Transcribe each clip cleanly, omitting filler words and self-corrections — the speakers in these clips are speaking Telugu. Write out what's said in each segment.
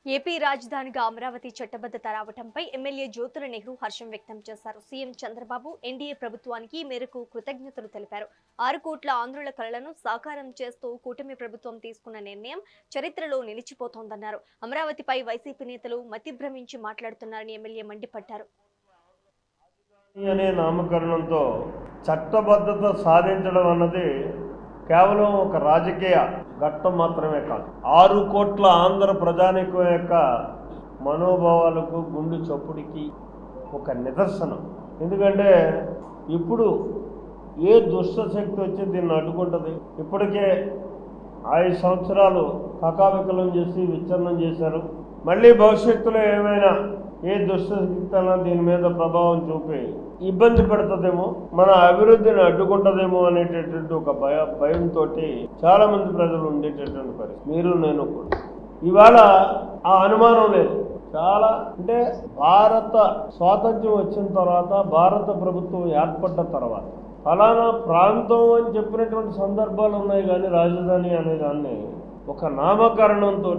ఏపీ రాజధానిగా అమరావతి చట్టబద్ధత రావడంపై ఎమ్మెల్యే జ్యోతుల నెహ్రూ హర్షం వ్యక్తం చేశారు. సీఎం చంద్రబాబు ఎన్డీఏ ప్రభుత్వానికి ఈ మేరకు కృతజ్ఞతలు తెలిపారు. 6 కోట్ల ఆంధ్రుల కలలను సాకారం చేస్తూ కూటమి ప్రభుత్వం తీసుకున్న నిర్ణయం చరిత్రలో నిలిచిపోతోందన్నారు. అమరావతిపై వైసీపీ నేతలు మతిభ్రమించి మాట్లాడుతున్నారని ఎమ్మెల్యే మండిపడ్డారు. అనే నామకరణంతో చట్టబద్ధత సాధించడం అన్నది కేవలం ఒక రాజకీయ ఘట్టం మాత్రమే కాదు, 6 కోట్ల ఆంధ్ర ప్రజానీకం యొక్క మనోభావాలకు గుండె చప్పుడికి ఒక నిదర్శనం. ఎందుకంటే ఇప్పుడు ఏ దుష్ట శక్తి వచ్చి దీన్ని అడ్డుకుంటుంది? ఇప్పటికే 5 సంవత్సరాలు కకావికలం చేసి విచ్ఛిన్నం చేశారు. మళ్ళీ భవిష్యత్తులో ఏమైనా ఏ దుష్టశక్తి దీని మీద ప్రభావం చూపి ఇబ్బంది పెడుతుందేమో, మన అభివృద్ధిని అడ్డుకుంటుందేమో అనేటటువంటి ఒక భయంతో చాలా మంది ప్రజలు ఉండేటటువంటి పరిస్థితి. మీరు నేను కూడా ఇవాళ ఆ అనుమానం లేదు. చాలా అంటే భారత స్వాతంత్ర్యం వచ్చిన తర్వాత, భారత ప్రభుత్వం ఏర్పడ్డ తర్వాత ఫలానా ప్రాంతం అని చెప్పినటువంటి సందర్భాలు ఉన్నాయి. కానీ రాజధాని అనే దాన్ని ఒక నామకరణంతో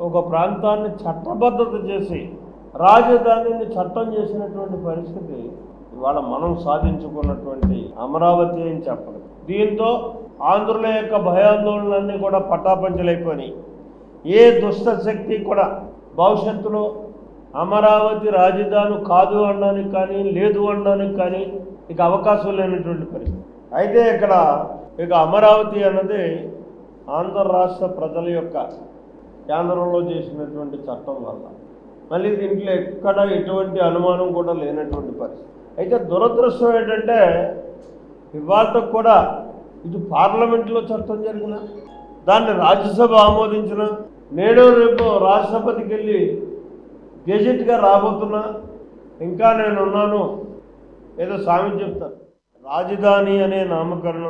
ఒక ప్రాంతాన్ని చట్టబద్ధత చేసి రాజధానిని చట్టం చేసినటువంటి పరిస్థితి ఇవాళ మనం సాధించుకున్నటువంటి అమరావతి అని చెప్పడం. దీంతో ఆంధ్రుల యొక్క భయాందోళనలన్నీ కూడా పటాపంచలైపోయినాయి. ఏ దుష్ట శక్తి కూడా భవిష్యత్తులో అమరావతి రాజధాని కాదు అనడానికి కానీ, లేదు అనడానికి కానీ ఇక అవకాశం లేనటువంటి పరిస్థితి. అయితే ఇక అమరావతి అన్నది ఆంధ్ర రాష్ట్ర ప్రజల యొక్క కేంద్రంలో చేసినటువంటి చట్టం వల్ల మళ్ళీ దీంట్లో ఎక్కడ ఎటువంటి అనుమానం కూడా లేనటువంటి పరిస్థితి. అయితే దురదృష్టం ఏంటంటే ఇవాళ కూడా ఇది పార్లమెంట్లో చట్టం జరిగిన, దాన్ని రాజ్యసభ ఆమోదించిన, నేడు రేపు రాష్ట్రపతికి వెళ్ళి గెజెట్గా రాబోతున్నా, ఇంకా నేనున్నాను ఏదో సామెత చెప్తాను. రాజధాని అనే నామకరణం